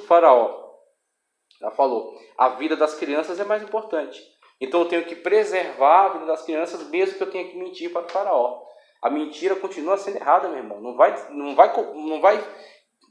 Faraó. Já falou, a vida das crianças é mais importante. Então eu tenho que preservar a vida das crianças, mesmo que eu tenha que mentir para o Faraó. A mentira continua sendo errada, meu irmão. Não vai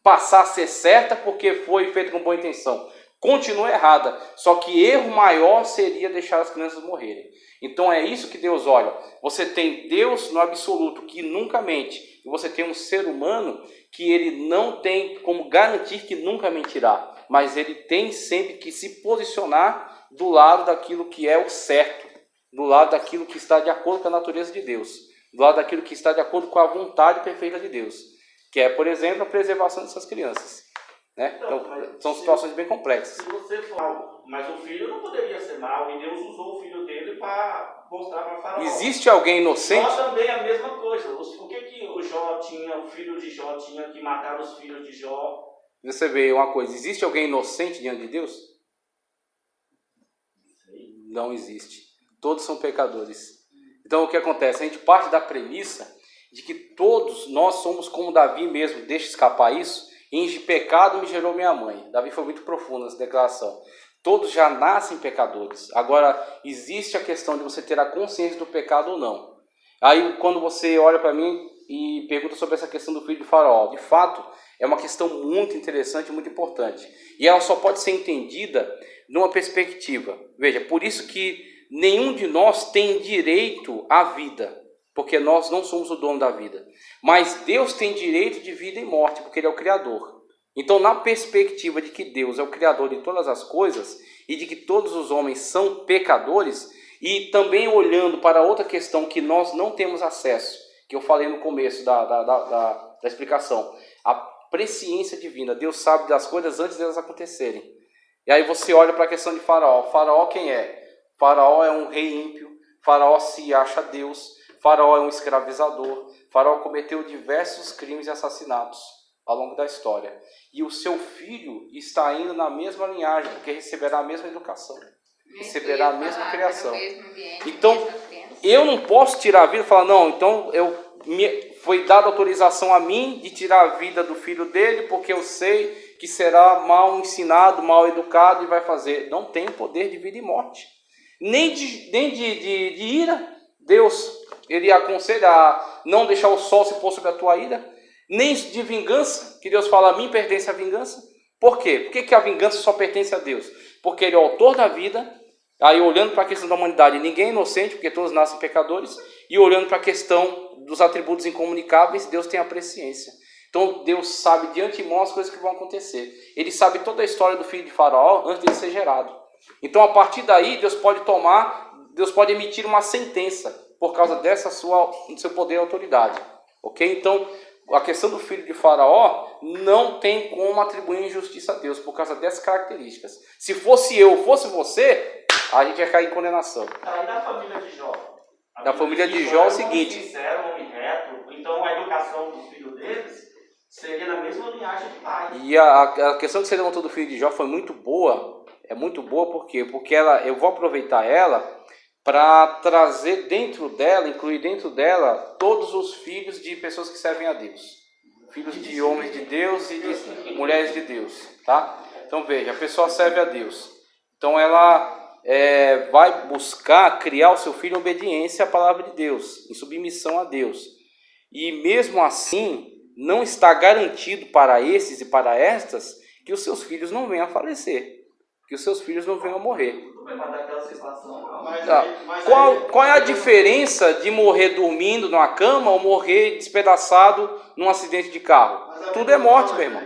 passar a ser certa porque foi feita com boa intenção. Continua errada. Só que erro maior seria deixar as crianças morrerem. Então é isso que Deus olha. Você tem Deus no absoluto, que nunca mente. E você tem um ser humano que ele não tem como garantir que nunca mentirá. Mas ele tem sempre que se posicionar do lado daquilo que é o certo. Do lado daquilo que está de acordo com a natureza de Deus. Do lado daquilo que está de acordo com a vontade perfeita de Deus. Que é, por exemplo, a preservação dessas crianças. Né? Então, são situações bem complexas. Se você for, mas o filho não poderia ser mau, e Deus usou o filho dele para mostrar para Faraó. Existe alguém inocente? Jó também é a mesma coisa. O que o Jó tinha, o filho de Jó tinha que matar os filhos de Jó? Você vê uma coisa, existe alguém inocente diante de Deus? Não existe. Todos são pecadores. Então o que acontece? A gente parte da premissa de que todos nós somos como Davi mesmo, deixa escapar isso. Em pecado me gerou minha mãe. Davi foi muito profundo nessa declaração. Todos já nascem pecadores. Agora, existe a questão de você ter a consciência do pecado ou não. Aí, quando você olha para mim e pergunta sobre essa questão do filho de Faraó, de fato, é uma questão muito interessante e muito importante. E ela só pode ser entendida numa perspectiva. Veja, por isso que nenhum de nós tem direito à vida, porque nós não somos o dono da vida. Mas Deus tem direito de vida e morte, porque Ele é o Criador. Então, na perspectiva de que Deus é o Criador de todas as coisas e de que todos os homens são pecadores, e também olhando para outra questão que nós não temos acesso, que eu falei no começo da explicação, a presciência divina. Deus sabe das coisas antes delas acontecerem. E aí você olha para a questão de Faraó. Faraó quem é? Faraó é um rei ímpio. Faraó se acha Deus. Faraó é um escravizador. Faraó cometeu diversos crimes e assassinatos ao longo da história. E o seu filho está indo na mesma linhagem, porque receberá a mesma educação. Receberá a mesma criação. Então, eu não posso tirar a vida e falar, não, então foi dada autorização a mim de tirar a vida do filho dele, porque eu sei que será mal ensinado, mal educado e vai fazer. Não tem poder de vida e morte. Nem de ira. Deus, ele aconselha a não deixar o sol se pôr sobre a tua ira. Nem de vingança, que Deus fala, a mim pertence a vingança. Por quê? Por que a vingança só pertence a Deus? Porque Ele é o autor da vida. Aí olhando para a questão da humanidade, ninguém é inocente, porque todos nascem pecadores. E olhando para a questão dos atributos incomunicáveis, Deus tem a presciência. Então Deus sabe de antemão as coisas que vão acontecer. Ele sabe toda a história do filho de Faraó antes de ele ser gerado. Então a partir daí Deus pode emitir uma sentença por causa do seu poder e autoridade. Ok? Então a questão do filho de Faraó não tem como atribuir injustiça a Deus por causa dessas características. Se fosse eu ou fosse você, a gente ia cair em condenação. Aí da família de Jó. Da família de Jó é o seguinte. Um homem sincero, um homem reto. Então a educação dos filhos deles seria na mesma linhagem de pai. E a questão que você levantou do filho de Jó foi muito boa. É muito boa por quê? Porque eu vou aproveitar ela para trazer dentro dela, incluir dentro dela, todos os filhos de pessoas que servem a Deus. Filhos de homens de Deus e de mulheres de Deus. Tá? Então veja, a pessoa serve a Deus. Então ela vai buscar criar o seu filho em obediência à palavra de Deus, em submissão a Deus. E mesmo assim, não está garantido para esses e para estas que os seus filhos não venham a falecer. Que os seus filhos não venham a morrer. Qual é a diferença de morrer dormindo numa cama ou morrer despedaçado num acidente de carro? Tudo é morte, meu irmão.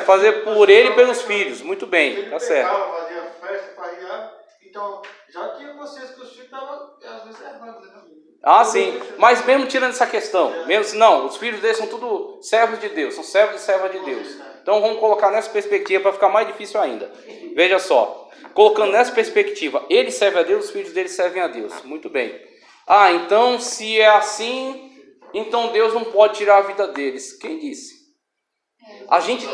Fazer por ele e pelos filhos. Muito bem, tá certo. Fazia festa, então já tinha consciência que os filhos estavam às vezes errando, né? Ah, sim. Mas mesmo tirando essa questão, mesmo não, os filhos deles são tudo servos de Deus, são servos e servas de Deus. Então vamos colocar nessa perspectiva para ficar mais difícil ainda. Veja só, colocando nessa perspectiva, ele serve a Deus, os filhos dele servem a Deus. Muito bem. Ah, então se é assim, então Deus não pode tirar a vida deles. Quem disse? A gente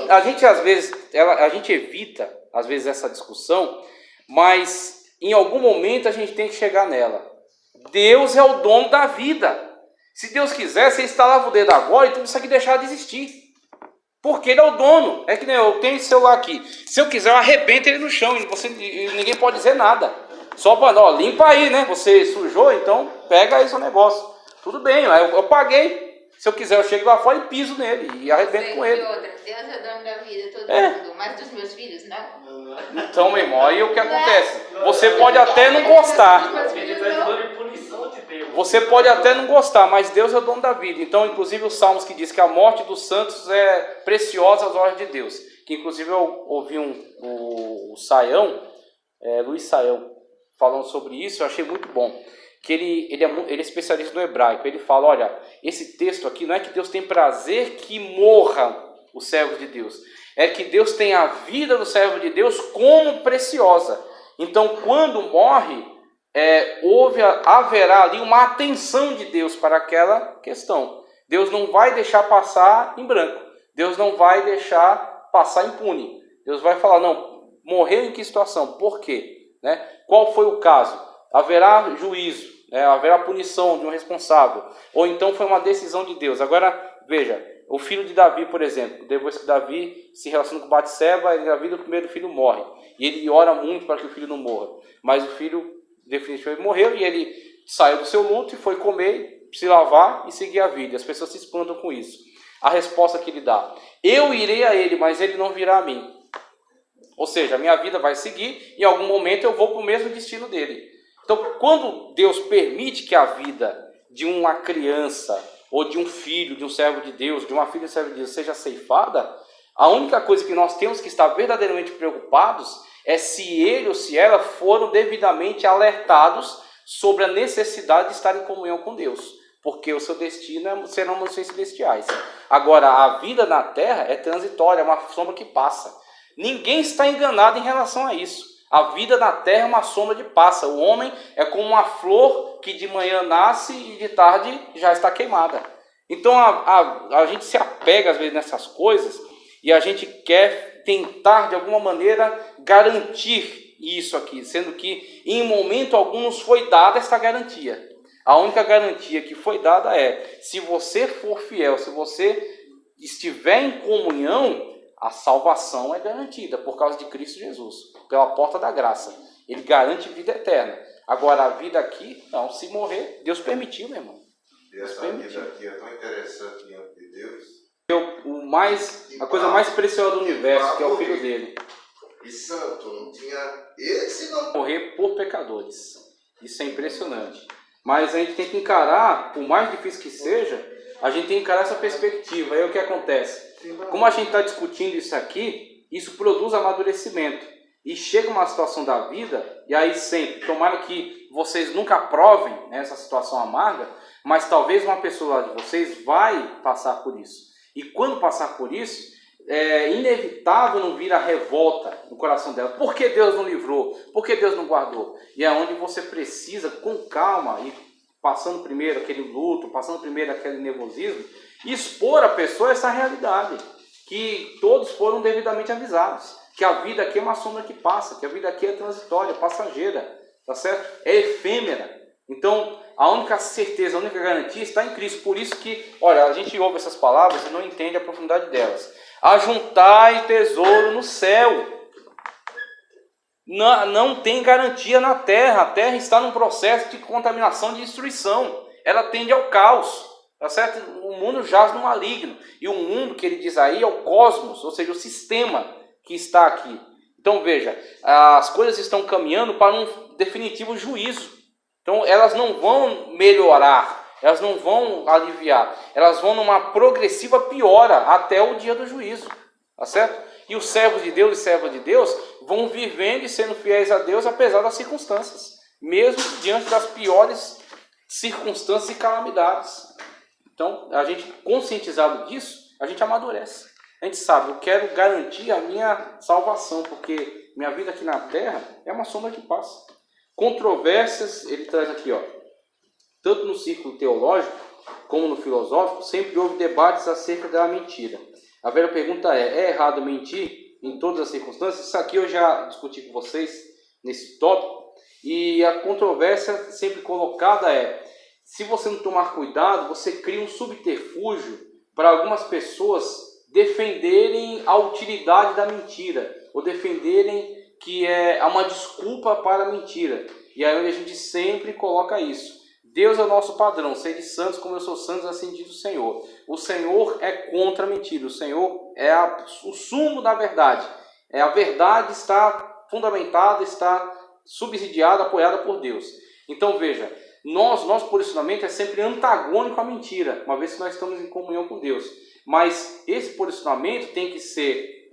às vezes, a gente evita às vezes essa discussão, mas em algum momento a gente tem que chegar nela. Deus é o dono da vida. Se Deus quiser, você instalava o dedo agora e tudo isso aqui deixar de existir. Porque ele é o dono. É que nem eu tenho esse celular aqui. Se eu quiser, eu arrebento ele no chão. E ninguém pode dizer nada. Só para, ó, limpa aí, né? Você sujou, então pega aí seu negócio. Tudo bem, eu paguei. Se eu quiser, eu chego lá fora e piso nele. E arrebento com ele. Outra, Deus é dono da vida de todo mundo. Mas dos meus filhos, não. Então, meu irmão, aí o que acontece? Você pode até não gostar. Ele está de punição de Deus. Você pode até não gostar, mas Deus é o dono da vida. Então, inclusive, os Salmos que diz que a morte dos santos é preciosa aos olhos de Deus. Que, inclusive, eu ouvi o Saião, Luiz Saião, falando sobre isso, eu achei muito bom. Que ele é especialista no hebraico. Ele fala, olha, esse texto aqui não é que Deus tem prazer que morra os servos de Deus. É que Deus tem a vida do servo de Deus como preciosa. Então, quando morre, haverá ali uma atenção de Deus para aquela questão. Deus não vai deixar passar em branco. Deus não vai deixar passar impune. Deus vai falar, não, morreu em que situação? Por quê? Né? Qual foi o caso? Haverá juízo, haverá punição de um responsável. Ou então foi uma decisão de Deus. Agora, veja, o filho de Davi, por exemplo, depois que Davi se relaciona com Batseba, ele engravida, o primeiro filho morre. E ele ora muito para que o filho não morra. Mas o filho definitivamente morreu e ele saiu do seu luto e foi comer, se lavar e seguir a vida. As pessoas se espantam com isso. A resposta que ele dá: eu irei a ele, mas ele não virá a mim. Ou seja, a minha vida vai seguir e em algum momento eu vou para o mesmo destino dele. Então, quando Deus permite que a vida de uma criança, ou de um filho, de um servo de Deus, de uma filha de servo de Deus seja ceifada, a única coisa que nós temos que estar verdadeiramente preocupados é se ele ou se ela foram devidamente alertados sobre a necessidade de estar em comunhão com Deus, porque o seu destino serão mansões celestiais. Agora, a vida na terra é transitória, é uma sombra que passa. Ninguém está enganado em relação a isso. A vida na terra é uma sombra de passa. O homem é como uma flor que de manhã nasce e de tarde já está queimada. Então a gente se apega às vezes nessas coisas e a gente quer tentar de alguma maneira garantir isso aqui, sendo que em momento algum nos foi dada essa garantia. A única garantia que foi dada é: se você for fiel, se você estiver em comunhão, a salvação é garantida por causa de Cristo Jesus, pela porta da graça. Ele garante vida eterna. Agora, a vida aqui, não, se morrer, Deus permitiu, meu irmão. E essa vida aqui é tão interessante diante de Deus. A coisa mais preciosa do universo, que é o Filho dele. E santo, não tinha esse não. Morrer por pecadores. Isso é impressionante. Mas a gente tem que encarar, por mais difícil que seja, a gente tem que encarar essa perspectiva. Aí o que acontece? Como a gente está discutindo isso aqui, isso produz amadurecimento. E chega uma situação da vida, e aí sempre, tomara que vocês nunca provem essa situação amarga, mas talvez uma pessoa lá de vocês vai passar por isso. E quando passar por isso, é inevitável não vir a revolta no coração dela. Por que Deus não livrou? Por que Deus não guardou? E é onde você precisa, com calma, e passando primeiro aquele luto, passando primeiro aquele nervosismo, expor a pessoa essa realidade, que todos foram devidamente avisados, que a vida aqui é uma sombra que passa, que a vida aqui é transitória, passageira, tá certo? É efêmera. Então, a única certeza, a única garantia está em Cristo. Por isso que, olha, a gente ouve essas palavras e não entende a profundidade delas. Ajuntai tesouro no céu. Não tem garantia na terra. A terra está num processo de contaminação, de destruição. Ela tende ao caos, tá certo? O mundo jaz no maligno. E o mundo que ele diz aí é o cosmos, ou seja, o sistema que está aqui. Então veja, as coisas estão caminhando para um definitivo juízo. Então elas não vão melhorar, elas não vão aliviar, elas vão numa progressiva piora até o dia do juízo, tá certo? E os servos de Deus e servas de Deus vão vivendo e sendo fiéis a Deus apesar das circunstâncias, mesmo diante das piores circunstâncias e calamidades. Então, a gente conscientizado disso, a gente amadurece. A gente sabe, eu quero garantir a minha salvação, porque minha vida aqui na terra é uma sombra que passa. Controvérsias, ele traz aqui, tanto no círculo teológico como no filosófico, sempre houve debates acerca da mentira. A velha pergunta é errado mentir em todas as circunstâncias? Isso aqui eu já discuti com vocês nesse tópico, e a controvérsia sempre colocada é: se você não tomar cuidado, você cria um subterfúgio para algumas pessoas defenderem a utilidade da mentira, ou defenderem que é uma desculpa para a mentira. E aí a gente sempre coloca isso. Deus é o nosso padrão, sede santos como eu sou santo, assim diz o Senhor. O Senhor é contra a mentira, o Senhor é o sumo da verdade. A verdade está fundamentada, está subsidiada, apoiada por Deus. Então veja, nosso posicionamento é sempre antagônico à mentira, uma vez que nós estamos em comunhão com Deus. Mas esse posicionamento tem que ser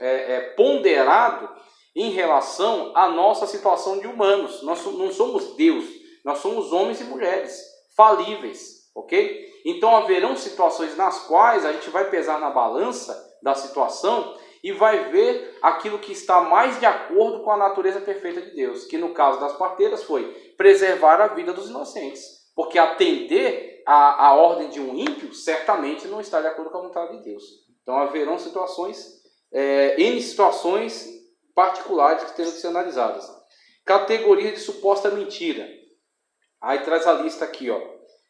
ponderado em relação à nossa situação de humanos. Nós não somos Deus, nós somos homens e mulheres falíveis, ok? Então haverão situações nas quais a gente vai pesar na balança da situação e vai ver aquilo que está mais de acordo com a natureza perfeita de Deus, que no caso das parteiras foi preservar a vida dos inocentes, porque atender a ordem de um ímpio certamente não está de acordo com a vontade de Deus. Então haverão situações, N situações particulares que terão que ser analisadas. Categoria de suposta mentira. Aí traz a lista aqui, ó.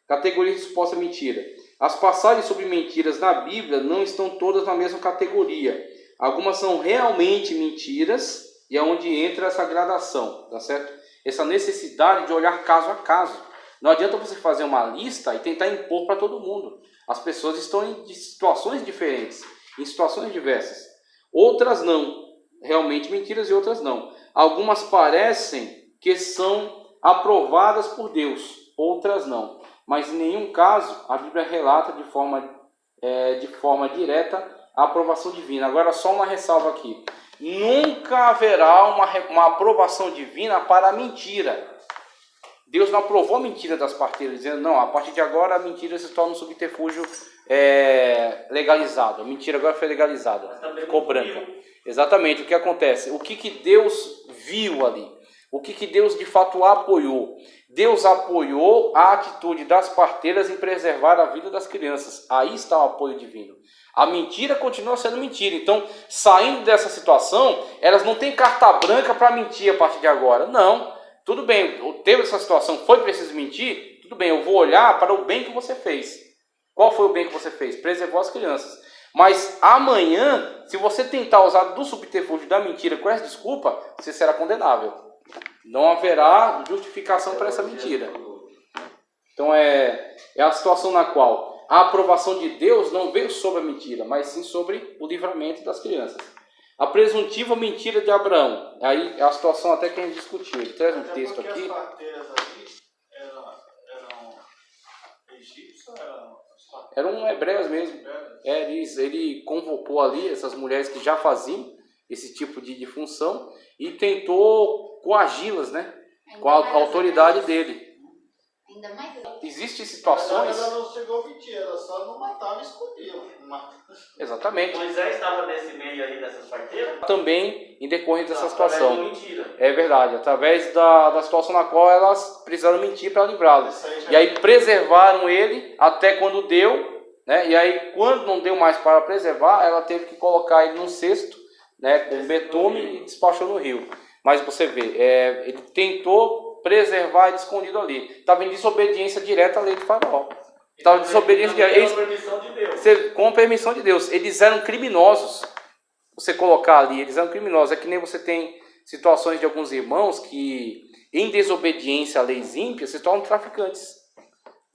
Categoria de suposta mentira. As passagens sobre mentiras na Bíblia não estão todas na mesma categoria. Algumas são realmente mentiras e é onde entra essa gradação, tá certo? Essa necessidade de olhar caso a caso. Não adianta você fazer uma lista e tentar impor para todo mundo. As pessoas estão em situações diferentes, em situações diversas. Outras não, realmente mentiras, e outras não. Algumas parecem que são aprovadas por Deus, outras não. Mas em nenhum caso a Bíblia relata de forma direta a aprovação divina. Agora só uma ressalva aqui. Nunca haverá uma aprovação divina para a mentira. Deus não aprovou a mentira das parteiras, dizendo, não, a partir de agora a mentira se torna um subterfúgio legalizado. A mentira agora foi legalizada, ficou branca. Exatamente, o que acontece? O que Deus viu ali? O que Deus de fato apoiou? Deus apoiou a atitude das parteiras em preservar a vida das crianças. Aí está o apoio divino. A mentira continua sendo mentira. Então, saindo dessa situação, elas não têm carta branca para mentir a partir de agora. Não. Tudo bem, teve essa situação, foi preciso mentir? Tudo bem, eu vou olhar para o bem que você fez. Qual foi o bem que você fez? Preservou as crianças. Mas amanhã, se você tentar usar do subterfúgio da mentira com essa desculpa, você será condenável. Não haverá justificação para essa mentira. Então é a situação na qual a aprovação de Deus não veio sobre a mentira, mas sim sobre o livramento das crianças. A presuntiva mentira de Abraão. Aí é a situação até que a gente discutiu. Ele traz um texto aqui. As parteiras ali eram egípcias? Eram hebreias mesmo. Ele convocou ali essas mulheres que já faziam esse tipo de função e tentou coagi-las, né? Com a autoridade dele. Ainda mais. Existem situações... Ela não chegou a mentir, ela só não matava e escondia. Exatamente. Moisés estava nesse meio aí dessas parteiras? Também em decorrência dessa situação. Mentira. É verdade, através da situação na qual elas precisaram mentir para livrá-lo. E aí preservaram ele até quando deu, né? E aí quando não deu mais para preservar, ela teve que colocar ele num cesto, né, com betume e despachou no rio. Mas você vê, ele tentou preservar ele escondido ali. Estava em desobediência direta à lei de Faraó. Estava em desobediência direta. Com permissão de Deus. Com permissão de Deus. Eles eram criminosos. Você colocar ali, eles eram criminosos. É que nem você tem situações de alguns irmãos que, em desobediência a leis ímpias, se tornam traficantes.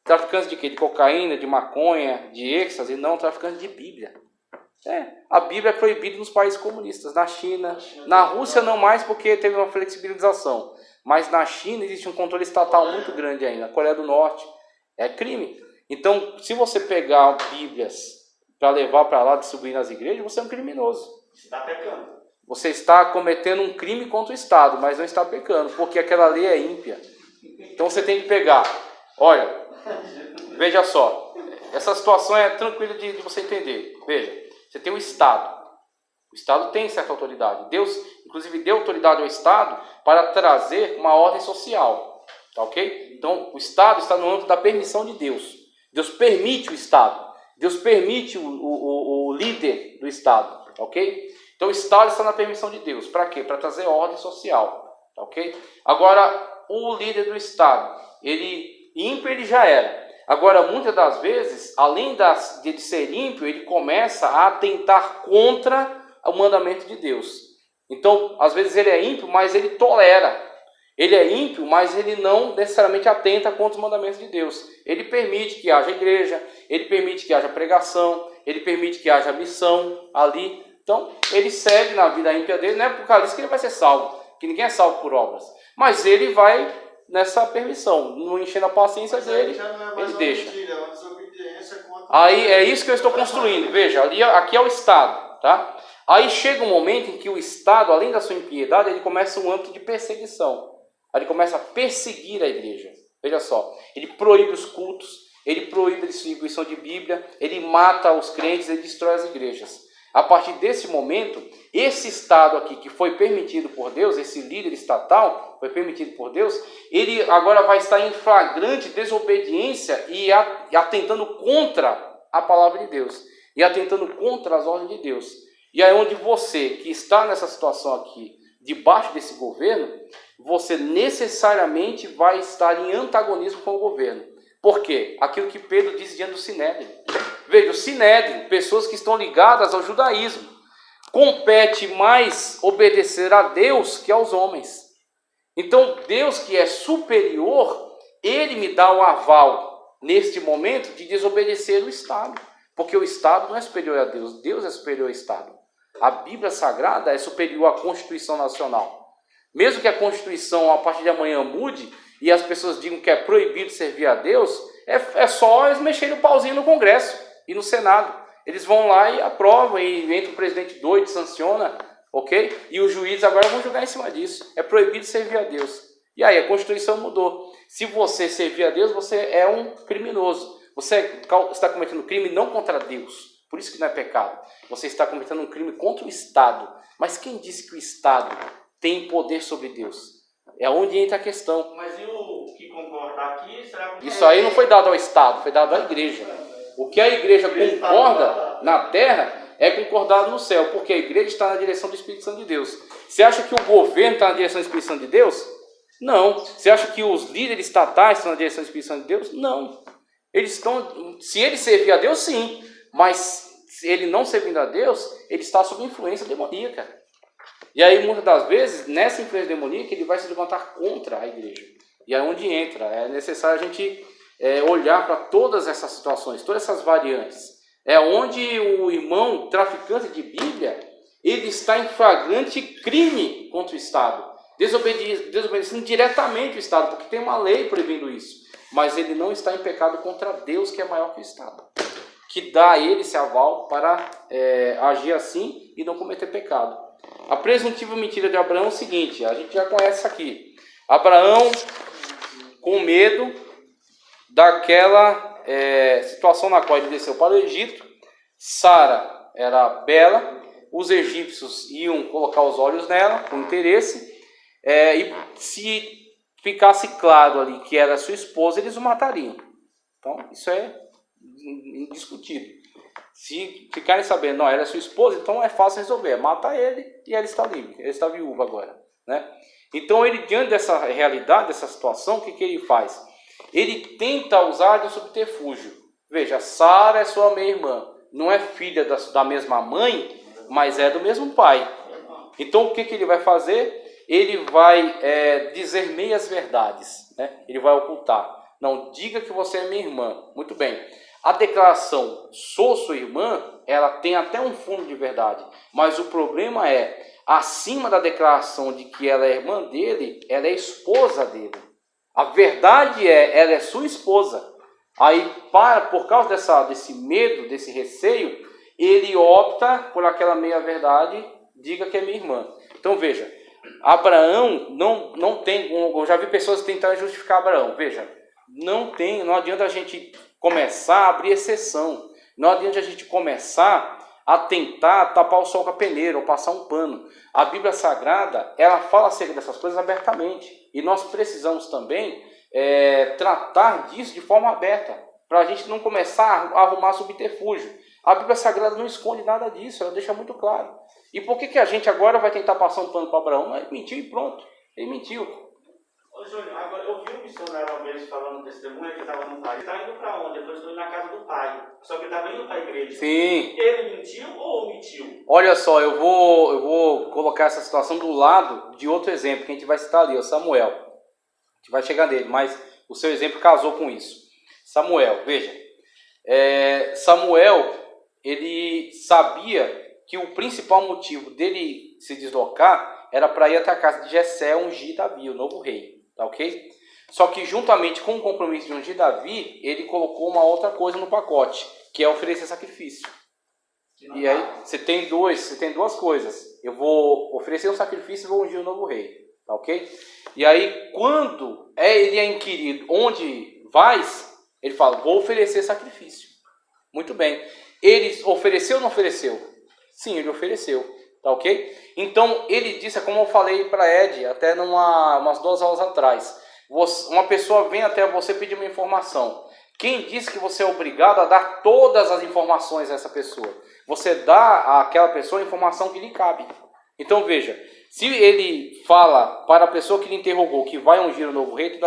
Traficantes de quê? De cocaína, de maconha, de êxtase, não, traficantes de Bíblia. A Bíblia é proibida nos países comunistas, na China, na Rússia não mais porque teve uma flexibilização, mas na China existe um controle estatal muito grande ainda, na Coreia do Norte é crime. Então, se você pegar Bíblias para levar para lá, distribuir nas igrejas, você é um criminoso. Você está pecando. Você está cometendo um crime contra o Estado, mas não está pecando, porque aquela lei é ímpia. Então você tem que pegar, olha, veja só, essa situação é tranquila de você entender, veja. Você tem o Estado. O Estado tem certa autoridade. Deus, inclusive, deu autoridade ao Estado para trazer uma ordem social. Tá ok? Então, o Estado está no âmbito da permissão de Deus. Deus permite o Estado. Deus permite o líder do Estado. Tá ok? Então, o Estado está na permissão de Deus. Para quê? Para trazer ordem social. Tá ok? Agora, o líder do Estado, ímpio ele já era. Agora, muitas das vezes, além de ele ser ímpio, ele começa a atentar contra o mandamento de Deus. Então, às vezes ele é ímpio, mas ele tolera. Ele é ímpio, mas ele não necessariamente atenta contra os mandamentos de Deus. Ele permite que haja igreja, ele permite que haja pregação, ele permite que haja missão ali. Então, ele segue na vida ímpia dele, não é por causa disso que ele vai ser salvo, que ninguém é salvo por obras. Mas ele vai nessa permissão, não enchendo a paciência dele, já não é mais ele uma deixa. mentira, é uma desobediência contra... Aí é isso que eu estou construindo. Veja, aqui é o Estado, tá? Aí chega um momento em que o Estado, além da sua impiedade, ele começa um âmbito de perseguição. Aí ele começa a perseguir a igreja. Veja só, ele proíbe os cultos, ele proíbe a distribuição de Bíblia, ele mata os crentes, ele destrói as igrejas. A partir desse momento, esse Estado aqui que foi permitido por Deus, esse líder estatal foi permitido por Deus, ele agora vai estar em flagrante desobediência e atentando contra a palavra de Deus, e atentando contra as ordens de Deus. E aí onde você, que está nessa situação aqui, debaixo desse governo, você necessariamente vai estar em antagonismo com o governo. Por quê? Aquilo que Pedro disse diante do Sinédrio. Veja, o Sinédrio, pessoas que estão ligadas ao judaísmo, compete mais obedecer a Deus que aos homens. Então, Deus que é superior, ele me dá o aval, neste momento, de desobedecer o Estado. Porque o Estado não é superior a Deus, Deus é superior ao Estado. A Bíblia Sagrada é superior à Constituição Nacional. Mesmo que a Constituição, a partir de amanhã, mude, e as pessoas digam que é proibido servir a Deus, é só eles mexerem o pauzinho no Congresso e no Senado. Eles vão lá e aprovam, e entra o presidente doido, sanciona, ok? E os juízes agora vão julgar em cima disso. É proibido servir a Deus. E aí a Constituição mudou. Se você servir a Deus, você é um criminoso. Você está cometendo crime não contra Deus. Por isso que não é pecado. Você está cometendo um crime contra o Estado. Mas quem disse que o Estado tem poder sobre Deus? É onde entra a questão. Mas e o que concordar aqui, será que... Isso aí não foi dado ao Estado, foi dado à igreja. O que a igreja concorda na terra é concordado no céu, porque a igreja está na direção do Espírito Santo de Deus. Você acha que o governo está na direção do Espírito Santo de Deus? Não. Você acha que os líderes estatais estão na direção do Espírito Santo de Deus? Não. Eles estão, se ele servir a Deus, sim. Mas se ele não servindo a Deus, ele está sob influência demoníaca. E aí, muitas das vezes, nessa influência demoníaca, ele vai se levantar contra a igreja. E é onde entra. É necessário a gente olhar para todas essas situações, todas essas variantes. É onde o irmão traficante de Bíblia, ele está em flagrante crime contra o Estado. Desobedecendo diretamente o Estado, porque tem uma lei proibindo isso. Mas ele não está em pecado contra Deus, que é maior que o Estado. Que dá a ele esse aval para agir assim e não cometer pecado. A presuntiva mentira de Abraão é o seguinte, a gente já conhece isso aqui. Abraão, com medo daquela situação na qual ele desceu para o Egito, Sara era bela, os egípcios iam colocar os olhos nela com interesse, e se ficasse claro ali que era sua esposa, eles o matariam. Então, isso é indiscutível. Se ficarem sabendo, não, ela é sua esposa, então é fácil resolver. Mata ele e ela está livre. Ele está viúva agora, né? Então, ele, diante dessa realidade, dessa situação, o que ele faz? Ele tenta usar de um subterfúgio. Veja, Sara é sua meia-irmã. Não é filha da mesma mãe, mas é do mesmo pai. Então, o que ele vai fazer? Ele vai dizer meias verdades, né? Ele vai ocultar. Não, diga que você é minha irmã. Muito bem. A declaração, sou sua irmã, ela tem até um fundo de verdade. Mas o problema é, acima da declaração de que ela é irmã dele, ela é esposa dele. A verdade é, ela é sua esposa. Aí, por causa desse medo, desse receio, ele opta por aquela meia-verdade, diga que é minha irmã. Então, veja, Abraão não tem... Eu já vi pessoas tentando justificar Abraão. Veja, não adianta a gente começar a abrir exceção. Não adianta a gente começar a tentar tapar o sol com a peneira ou passar um pano. A Bíblia Sagrada, ela fala acerca dessas coisas abertamente. E nós precisamos também tratar disso de forma aberta, para a gente não começar a arrumar subterfúgio. A Bíblia Sagrada não esconde nada disso, ela deixa muito claro. E por que a gente agora vai tentar passar um pano para Abraão? Ele mentiu e pronto, ele mentiu. Ô Júnior, agora eu vi um missionário uma vez falando testemunho que estava no pai. Ele está indo para onde? Depois estou indo na casa do pai. Só que ele estava indo para a igreja. Sim. Ele mentiu ou omitiu? Olha só, eu vou colocar essa situação do lado de outro exemplo que a gente vai citar ali, o Samuel. A gente vai chegar nele, mas o seu exemplo casou com isso. Samuel, veja. Samuel, ele sabia que o principal motivo dele se deslocar era para ir até a casa de Jessé ungir Davi, o novo rei. Tá ok? Só que juntamente com o compromisso de ungir Davi, ele colocou uma outra coisa no pacote, que é oferecer sacrifício. E aí você tem duas coisas. Eu vou oferecer um sacrifício e vou ungir o novo rei. Tá ok? E aí quando ele é inquirido onde vais, ele fala, vou oferecer sacrifício. Muito bem. Ele ofereceu ou não ofereceu? Sim, ele ofereceu. Tá ok? Então, ele disse, é como eu falei para Ed, até umas 2 aulas atrás. Uma pessoa vem até você pedir uma informação. Quem disse que você é obrigado a dar todas as informações a essa pessoa? Você dá àquela pessoa a informação que lhe cabe. Então, veja, se ele fala para a pessoa que lhe interrogou que vai ungir o novo rei,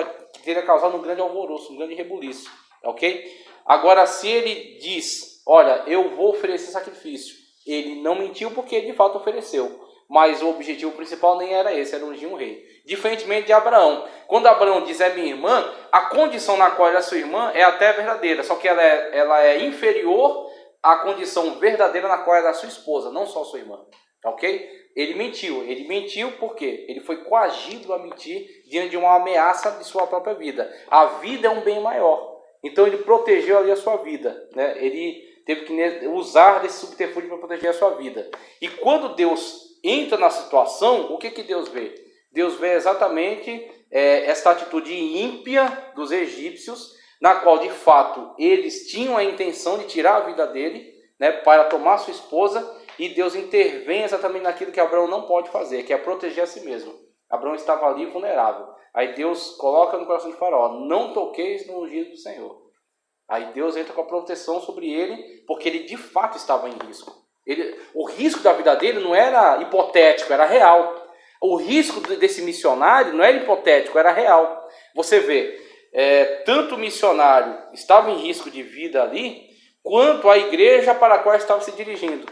teria causado um grande alvoroço, um grande rebuliço. Tá ok? Agora, se ele diz, olha, eu vou oferecer sacrifício, ele não mentiu porque ele de fato ofereceu. Mas o objetivo principal nem era esse, era ungir um rei. Diferentemente de Abraão. Quando Abraão diz é minha irmã, a condição na qual ela é sua irmã é até verdadeira. Só que ela é inferior à condição verdadeira na qual ela é sua esposa, não só sua irmã. Tá ok? Ele mentiu. Ele mentiu por quê? Ele foi coagido a mentir diante de uma ameaça de sua própria vida. A vida é um bem maior. Então ele protegeu ali a sua vida. Né? Ele teve que usar desse subterfúgio para proteger a sua vida. E quando Deus entra na situação, o que Deus vê? Deus vê exatamente esta atitude ímpia dos egípcios, na qual de fato eles tinham a intenção de tirar a vida dele, né, para tomar sua esposa, e Deus intervém exatamente naquilo que Abraão não pode fazer, que é proteger a si mesmo. Abraão estava ali vulnerável. Aí Deus coloca no coração de Faraó, não toqueis no ungido do Senhor. Aí Deus entra com a proteção sobre ele, porque ele de fato estava em risco. O risco da vida dele não era hipotético, era real. O risco desse missionário não era hipotético, era real. Você vê, tanto o missionário estava em risco de vida ali, quanto a igreja para a qual estava se dirigindo.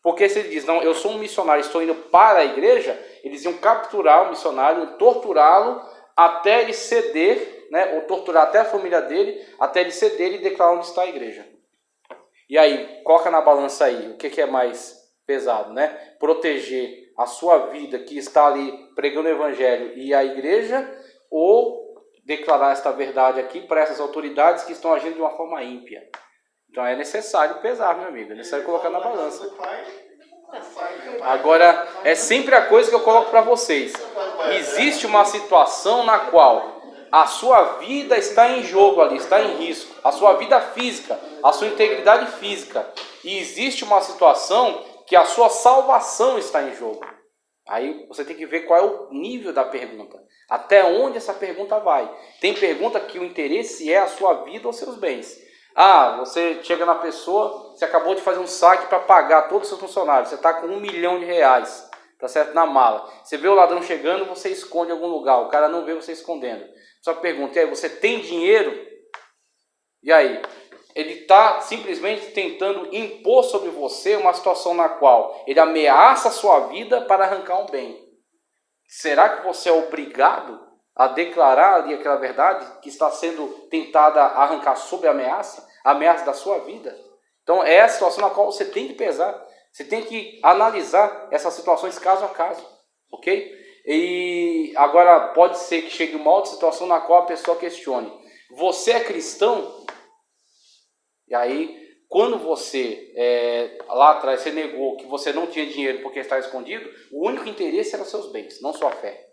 Porque se ele diz, não, eu sou um missionário, estou indo para a igreja, eles iam capturar o missionário, torturá-lo até ele ceder, né, ou torturar até a família dele, até ele ceder e declarar onde está a igreja. E aí, coloca na balança aí, o que é mais pesado, né? Proteger a sua vida que está ali pregando o evangelho e a igreja, ou declarar esta verdade aqui para essas autoridades que estão agindo de uma forma ímpia. Então é necessário pesar, meu amigo, é necessário colocar na balança. Agora, é sempre a coisa que eu coloco para vocês. Existe uma situação na qual a sua vida está em jogo ali, está em risco. A sua vida física, a sua integridade física. E existe uma situação que a sua salvação está em jogo. Aí você tem que ver qual é o nível da pergunta. Até onde essa pergunta vai. Tem pergunta que o interesse é a sua vida ou seus bens. Ah, você chega na pessoa, você acabou de fazer um saque para pagar todos os seus funcionários. Você está com R$1 milhão, tá certo? Na mala. Você vê o ladrão chegando, você esconde em algum lugar. O cara não vê você escondendo. Só pergunta, e aí, você tem dinheiro? E aí? Ele está simplesmente tentando impor sobre você uma situação na qual ele ameaça a sua vida para arrancar um bem. Será que você é obrigado a declarar ali aquela verdade que está sendo tentada arrancar sob a ameaça da sua vida? Então é a situação na qual você tem que pesar, você tem que analisar essas situações caso a caso, ok? E agora pode ser que chegue uma outra situação na qual a pessoa questione, você é cristão? E aí, quando você, lá atrás, você negou que você não tinha dinheiro porque estava escondido, o único interesse era os seus bens, não sua fé.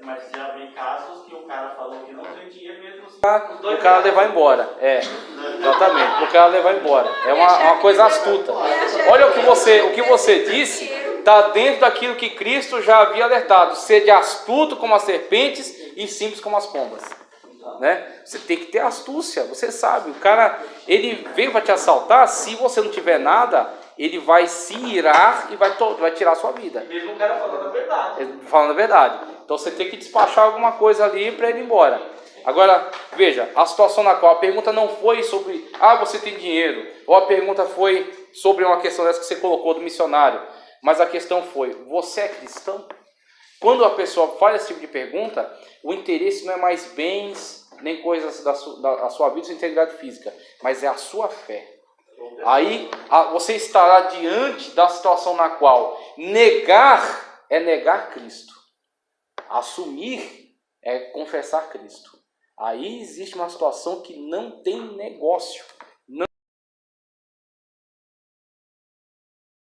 Mas já vem casos que o cara falou que não tem dinheiro mesmo assim. O cara levar embora. Exatamente. O cara levar embora. É uma coisa astuta. Olha o que você disse, está dentro daquilo que Cristo já havia alertado. Sede astuto como as serpentes e simples como as pombas. Né? Você tem que ter astúcia. Você sabe, o cara, ele veio para te assaltar. Se você não tiver nada, ele vai se irar e vai tirar a sua vida. Mesmo o cara falando a verdade. Falando a verdade. Então você tem que despachar alguma coisa ali para ele ir embora. Agora, veja, a situação na qual a pergunta não foi sobre, você tem dinheiro, ou a pergunta foi sobre uma questão dessa que você colocou do missionário, mas a questão foi, você é cristão? Quando a pessoa faz esse tipo de pergunta, o interesse não é mais bens, nem coisas da sua vida, sua integridade física, mas é a sua fé. Aí você estará diante da situação na qual negar é negar Cristo. Assumir é confessar Cristo. Aí existe uma situação que não tem negócio.